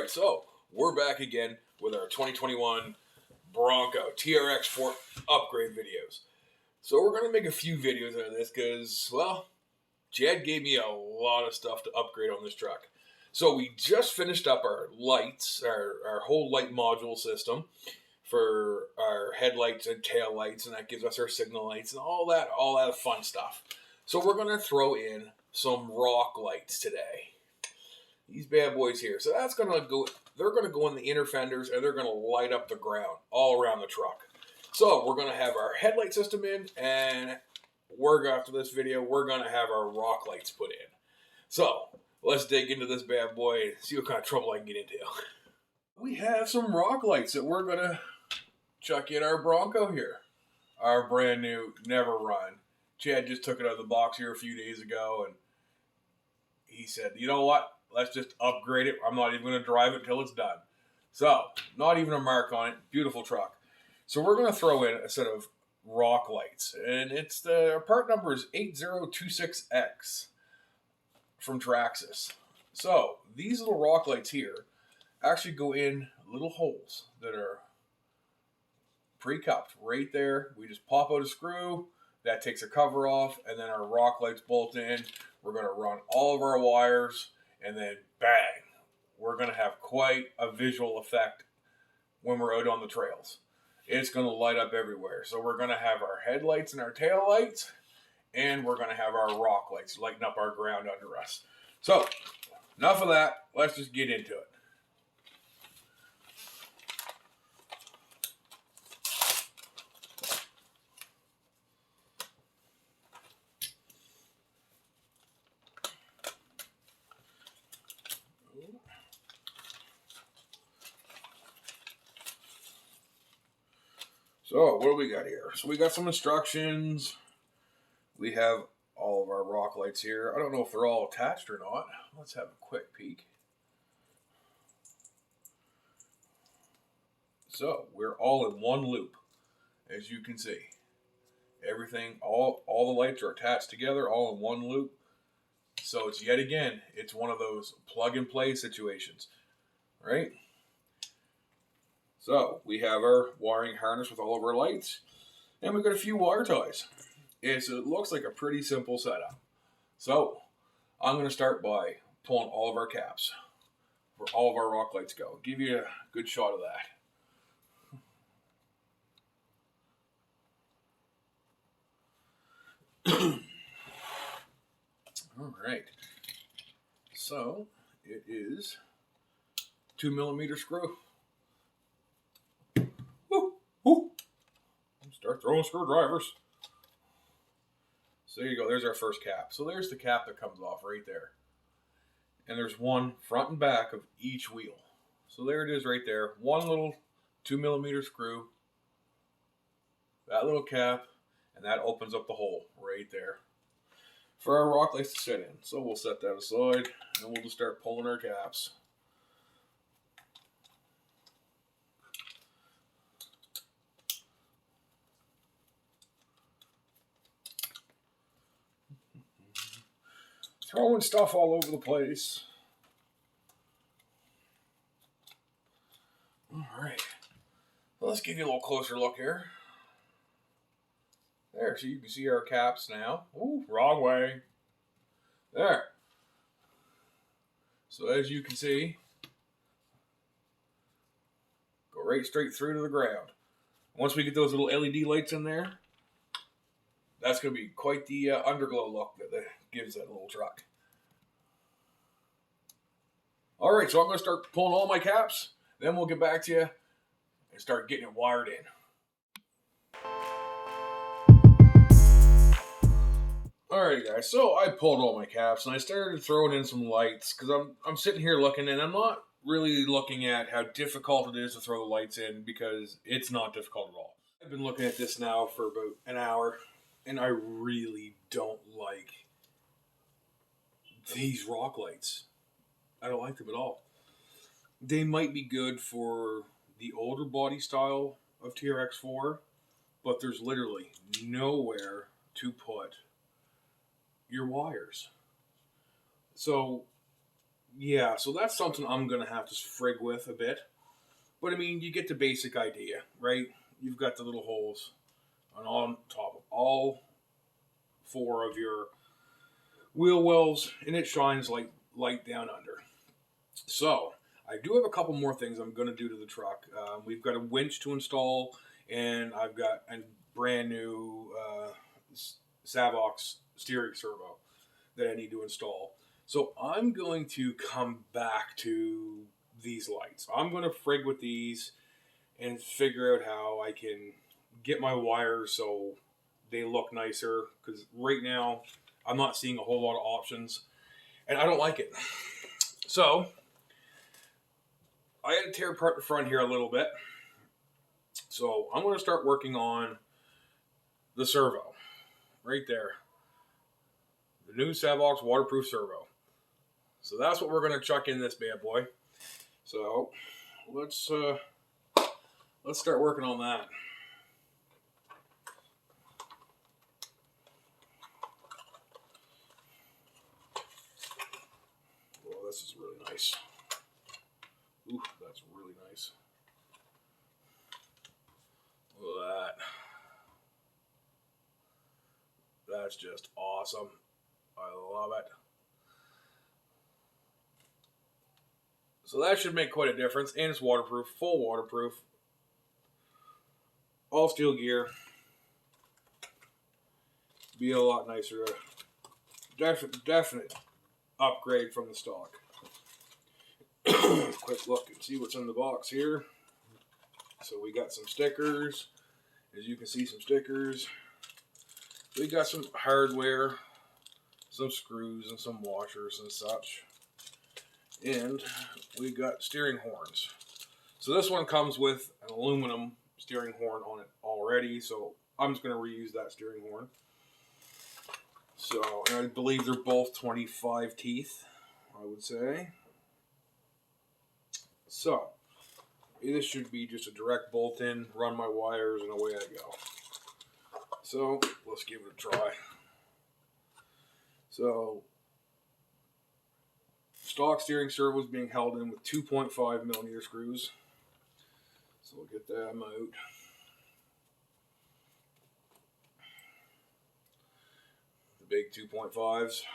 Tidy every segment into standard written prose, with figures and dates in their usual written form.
Alright, so we're back again with our 2021 Bronco TRX4 upgrade videos. So we're going to make a few videos out of this because, well, Chad gave me a lot of stuff to upgrade on this truck. So we just finished up our lights, our whole light module system for our headlights and tail lights, and that gives us our signal lights and all that fun stuff. So we're going to throw in some rock lights today. These bad boys here. So that's going to go, they're going to go in the inner fenders and they're going to light up the ground all around the truck. So we're going to have our headlight system in, and after this video, we're going to have our rock lights put in. So let's dig into this bad boy and see what kind of trouble I can get into. We have some rock lights that we're going to chuck in our Bronco here. Our brand new, never run. Chad just took it out of the box here a few days ago, and he said, you know what? Let's just upgrade it. I'm not even going to drive it until it's done. So, not even a mark on it. Beautiful truck. So we're going to throw in a set of rock lights. And it's the part number is 8026X from Traxxas. So, these little rock lights here actually go in little holes that are pre-cupped right there. We just pop out a screw. That takes a cover off. And then our rock lights bolt in. We're going to run all of our wires. And then, bang, we're going to have quite a visual effect when we're out on the trails. It's going to light up everywhere. So we're going to have our headlights and our tail lights, and we're going to have our rock lights lighting up our ground under us. So, enough of that. Let's just get into it. So, what do we got here? So, we got some instructions. We have all of our rock lights here. I don't know if they're all attached or not. Let's have a quick peek. So, we're all in one loop, as you can see. Everything, all the lights are attached together, all in one loop. So, it's yet again, it's one of those plug-and-play situations, right? So, we have our wiring harness with all of our lights, and we've got a few wire ties. It looks like a pretty simple setup. So, I'm going to start by pulling all of our caps, where all of our rock lights go. Give you a good shot of that. All right. So, it is 2mm screw. Start throwing screwdrivers. So there you go. There's our first cap. So there's the cap that comes off right there. And there's one front and back of each wheel. So there it is right there. One little 2mm screw. That little cap. And that opens up the hole right there for our rock lights to sit in. So we'll set that aside and we'll just start pulling our caps. Throwing stuff all over the place. All right. Well, let's give you a little closer look here. There, so you can see our caps now. Ooh, wrong way. There. So as you can see, go right straight through to the ground. Once we get those little LED lights in there, that's going to be quite the underglow look that gives that little truck. All right, so I'm going to start pulling all my caps. Then we'll get back to you and start getting it wired in. All right, guys, so I pulled all my caps and I started throwing in some lights because I'm sitting here looking, and I'm not really looking at how difficult it is to throw the lights in, because it's not difficult at all. I've been looking at this now for about an hour, and I really don't like these rock lights. I don't like them at all. They might be good for the older body style of TRX4, but there's literally nowhere to put your wires. So yeah, so that's something I'm gonna have to frig with a bit. But I mean, you get the basic idea, right? You've got the little holes on top of all four of your wheel wells, and it shines like light down under. So I do have a couple more things I'm going to do to the truck. We've got a winch to install, and I've got a brand new savox steering servo that I need to install. So I'm going to come back to these lights. I'm going to frig with these and figure out how I can get my wires so they look nicer. Because right now I'm not seeing a whole lot of options, and I don't like it. So I had to tear apart the front here a little bit. So I'm going to start working on the servo right there. The new Savox waterproof servo. So that's what we're going to chuck in this bad boy. So let's start working on that. Oh, this is really nice. Ooh, that's really nice. Look at that. That's just awesome. I love it. So that should make quite a difference. And it's waterproof, full waterproof. All steel gear. Be a lot nicer. Definite upgrade from the stock. Quick look and see what's in the box here. So we got some stickers. As you can see, some stickers. We got some hardware, some screws and some washers and such. And we got steering horns. So this one comes with an aluminum steering horn on it already. So I'm just going to reuse that steering horn. So, and I believe they're both 25 teeth, I would say. So, this should be just a direct bolt in, run my wires, and away I go. So, let's give it a try. So, stock steering servo is being held in with 2.5 millimeter screws. So, we'll get them out. The big 2.5s.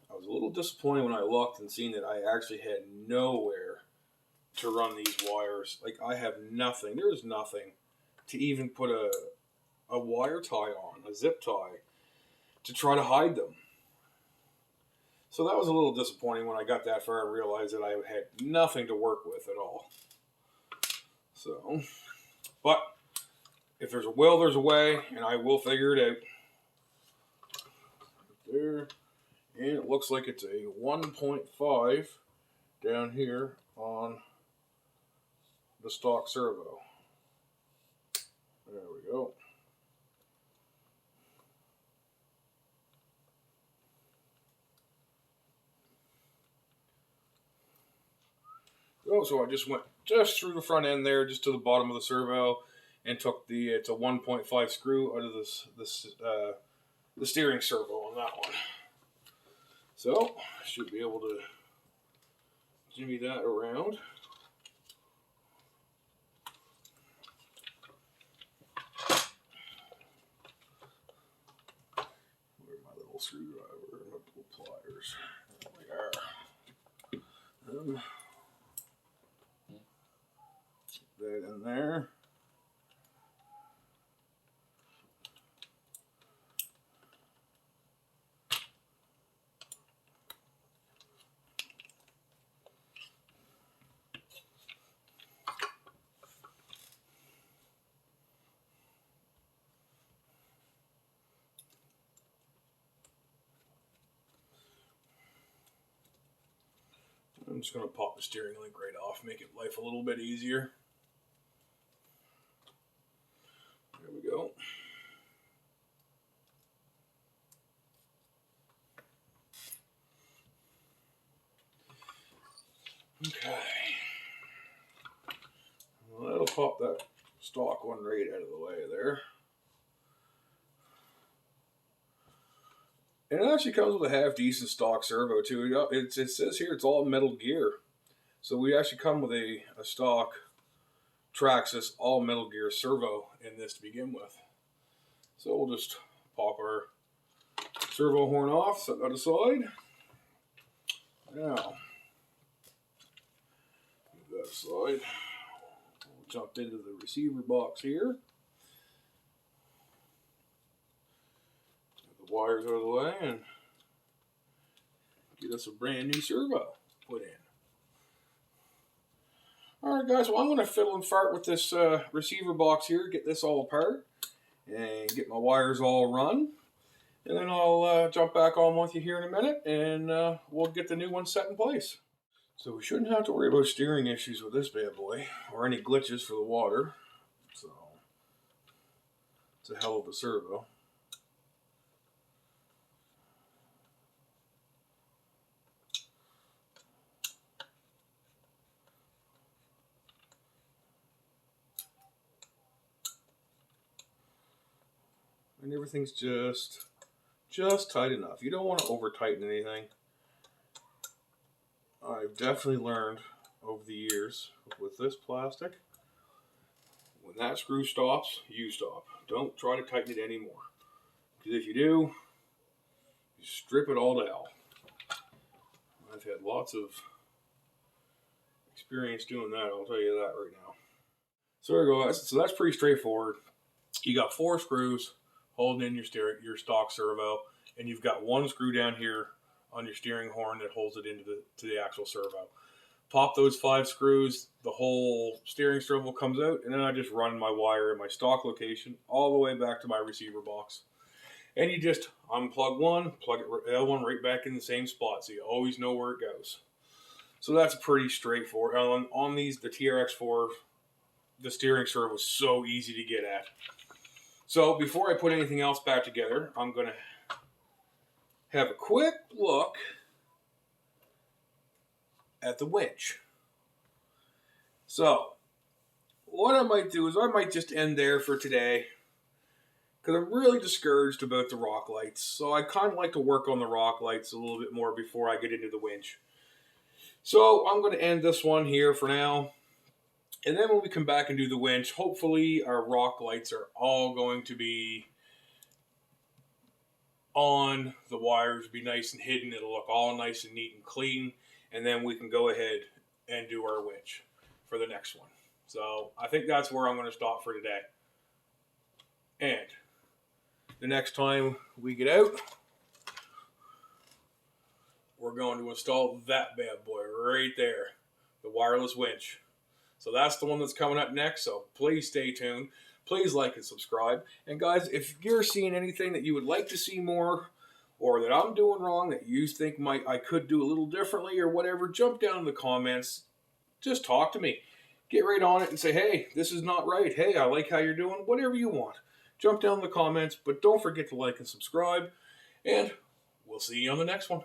I was a little disappointed when I looked and seen that I actually had nowhere to run these wires. Like, I have nothing. There's nothing to even put a wire tie on, a zip tie, to try to hide them. So that was a little disappointing when I got that far and realized that I had nothing to work with at all. So, but if there's a will, there's a way, and I will figure it out. There. And it looks like it's a 1.5 down here on the stock servo. There we go. Oh, so I just went just through the front end there, just to the bottom of the servo, and took it's a 1.5 screw out of the steering servo on that one. So should be able to jimmy that around. Where's my little screwdriver and my little pliers? There we are. That in there. I'm just going to pop the steering link right off, make it life a little bit easier. There we go. Okay. Well, that'll pop that stock one right out of the way there. And it actually comes with a half decent stock servo too. It says here it's all metal gear. So we actually come with a stock traxxas all metal gear servo in this to begin with. So we'll just pop our servo horn off, set that aside. Now, move that aside. We'll jump into the receiver box here. Get the wires out of the way and get us a brand new servo put in. Alright guys, well I'm going to fiddle and fart with this receiver box here, get this all apart, and get my wires all run. And then I'll jump back on with you here in a minute, and we'll get the new one set in place. So we shouldn't have to worry about steering issues with this bad boy, or any glitches for the water. So, it's a hell of a servo. And everything's just tight enough. You don't want to over tighten anything. I've definitely learned over the years with this plastic, when that screw stops, you stop. Don't try to tighten it anymore. Because if you do, you strip it all to hell. I've had lots of experience doing that, I'll tell you that right now. So there you go, guys. So that's pretty straightforward. You got 4 screws holding in your stock servo, and you've got 1 screw down here on your steering horn that holds it into the actual servo. Pop those 5 screws, the whole steering servo comes out, and then I just run my wire in my stock location all the way back to my receiver box. And you just unplug one, plug the other one right back in the same spot, so you always know where it goes. So that's pretty straightforward. On these, the TRX4, the steering servo was so easy to get at. So before I put anything else back together, I'm going to have a quick look at the winch. So what I might do is I might just end there for today, because I'm really discouraged about the rock lights. So I kind of like to work on the rock lights a little bit more before I get into the winch. So I'm going to end this one here for now. And then when we come back and do the winch, hopefully our rock lights are all going to be on, the wires be nice and hidden, it'll look all nice and neat and clean, and then we can go ahead and do our winch for the next one. So I think that's where I'm going to stop for today. And the next time we get out, we're going to install that bad boy right there, the wireless winch. So that's the one that's coming up next, so please stay tuned. Please like and subscribe. And guys, if you're seeing anything that you would like to see more, or that I'm doing wrong, that you think I could do a little differently or whatever, jump down in the comments. Just talk to me. Get right on it and say, hey, this is not right. Hey, I like how you're doing. Whatever you want. Jump down in the comments, but don't forget to like and subscribe. And we'll see you on the next one.